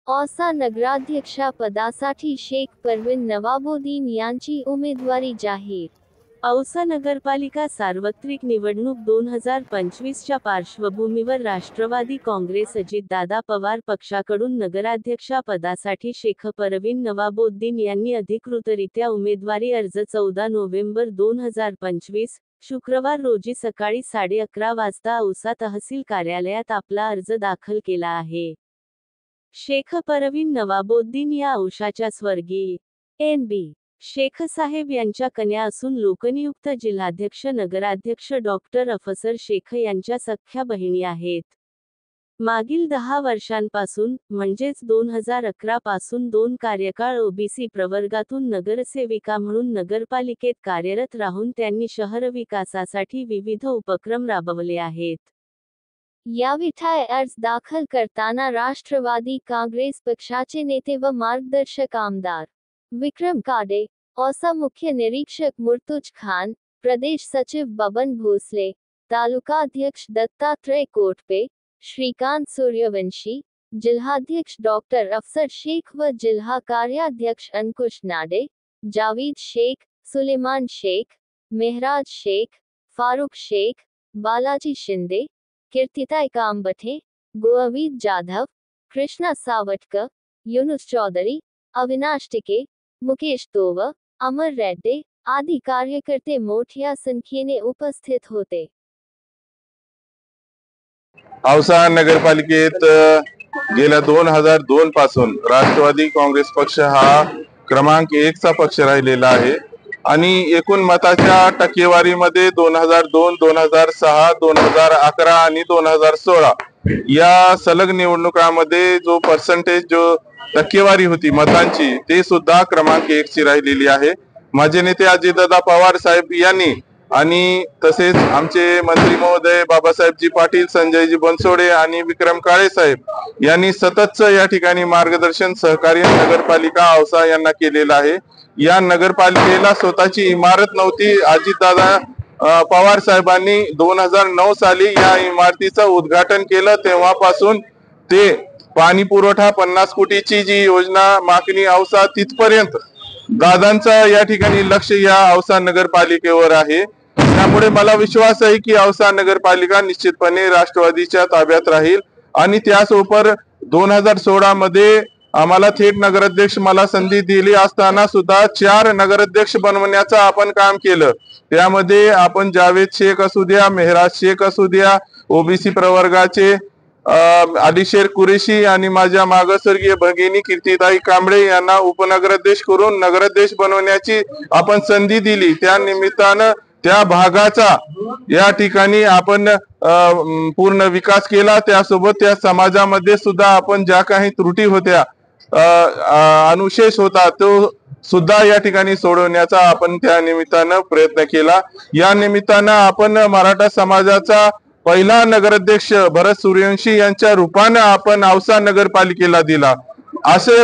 औसा नगराध्यक्षपदासाठी शेख परवीन नवाबुद्दीन यांची उमेदवारी जाहीर। औसा नगरपालिका सार्वत्रिक निवडणूक 2025च्या पार्श्वभूमीवर राष्ट्रवादी काँग्रेस अजितदादा पवार पक्षाकडून नगराध्यक्षपदासाठी शेख परवीन नवाबुद्दीन यांनी अधिकृतरित्या उमेदवारी अर्ज 14 नोव्हेंबर 2025, शुक्रवार रोजी सकाळी 11:30 वाजता औसा तहसील कार्यालयात आपला अर्ज दाखल केला आहे। शेख परवीन नवाबुद्दीन या औसाच्या स्वर्गीय एन.बी. शेखसाहेब यांच्या कन्या असून लोकनियुक्त जिल्हाध्यक्ष नगराध्यक्ष डॉक्टर अफसर शेख यांच्या सख्ख्या बहिणी आहेत। मागील 10 वर्षांपासून, म्हणजेच 2011 पासून 2 कार्यकाळ ओबीसी प्रवर्गातून नगरसेविका म्हणून नगरपालिकेत कार्यरत राहून त्यांनी शहर विकासासाठी विविध उपक्रम राबवले आहेत। यावेळी अर्ज दाखल करताना राष्ट्रवादी काँग्रेस पक्षाचे नेते व मार्गदर्शक आमदार विक्रम काडे, औसा मुख्य निरीक्षक मुर्तुज खान, प्रदेश सचिव बबन भोसले, तालुका अध्यक्ष दत्तात्रय कोटपे, श्रीकांत सूर्यवंशी, जिल्हाध्यक्ष डॉक्टर अफसर शेख व जिल्हा कार्याध्यक्ष अंकुश नाडे, जावेद शेख, सुलेमान शेख, मेहराज शेख, फारूक शेख, बालाजी शिंदे, कीर्तिताई कांबठे, गोअवीद जाधव, कृष्णा सावटकर, युनुस चौधरी, अविनाश टिके, मुकेश तोवर, अमर रेड्डी आदी कार्यकर्ते मोठ्या संख्येने उपस्थित होते। औसा नगरपालिकेत गेल्या 2002 पासून राष्ट्रवादी काँग्रेस पक्ष हा क्रमांक 1 चा पक्ष राहिलेला आहे आणि एकूण मताच्या टक्केवारीमध्ये 2002, 2006, 2011 आणि 2016 या सलग निवडणुकांमध्ये जो पर्सेंटेज जो टक्केवारी होती मतांची ते सुद्धा क्रमांक 1 ची राहिलेली आहे। माझे नेते अजितदादा पवार साहेब यांनी आणि तसेच आमचे मंत्री महोदय बाबासाहेबजी पाटील, संजयजी बनसोडे आणि विक्रम काळे साहेब यांनी सततच या ठिकाणी मार्गदर्शन सहकार्य नगरपालिका औसा यांना केलेलं आहे। या नगरपालिकेला स्वतःची इमारत नव्हती। अजितदादा पवार साहेबांनी 2009 साली या इमारतीचं उद्घाटन केलं। तेव्हापासून ते पाणी पुरवठा 50 कोटीची जी योजना मागणी औसा तिथपर्यंत दादांचं या ठिकाणी लक्ष या औसा नगरपालिकेवर आहे। त्यामुळे मला विश्वास आहे की औसा नगरपालिका निश्चितपणे राष्ट्रवादीच्या ताब्यात राहील आणि त्यासोबत 2016 मध्ये आम्हाला थेट नगराध्यक्ष मला संधी दिली असताना सुद्धा 4 नगराध्यक्ष बनवण्याचं आपण काम केलं। त्यामध्ये आपण जावेद शेख असू द्या, मेहराज शेख असू द्या, ओबीसी प्रवर्गाचे अलीशेर कुरेशी आणि माझ्या मागासवर्गीय भगिनी कीर्तिताई कांबळे यांना उपनगराध्यक्ष करून नगराध्यक्ष बनवण्याची आपण संधी दिली। त्या निमित्तानं त्या भागाचा या ठिकाणी आपण पूर्ण विकास केला। त्यासोबत त्या समाजामध्ये सुद्धा आपण ज्या काही त्रुटी होत्या, अनुशेष होता, तो सुद्धा या ठिकाणी सोडवण्याचा आपण त्या निमित्तानं प्रयत्न केला। या निमित्तानं आपण मराठा समाजाचा पहिला नगराध्यक्ष भरत सूर्यवंशी यांच्या रूपाने आपण औसा नगरपालिकेला दिला। असे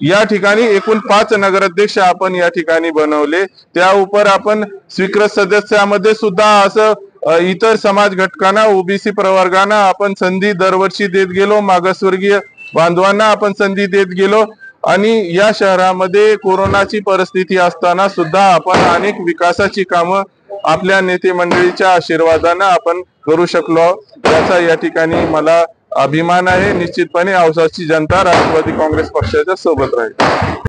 या ठिकाणी एकूण 5 नगराध्यक्ष आपण या ठिकाणी बनवले। त्या उपर आपण स्वीकृत सदस्यामध्ये सुद्धा असं इतर समाज घटकांना, ओबीसी प्रवर्गांना आपण संधी दरवर्षी देत गेलो, मागासवर्गीय बांधवांना आपण संधी देत गेलो आणि या शहरामध्ये कोरोनाची परिस्थिती असताना सुद्धा आपण अनेक विकासाची कामं आपल्या नेते मंडळीच्या आशीर्वादाने आपण करू शकलो। याचा या ठिकाणी मला अभिमान आहे। निश्चितपणे औसाची जनता राष्ट्रवादी काँग्रेस पक्षाच्या सोबत राहील।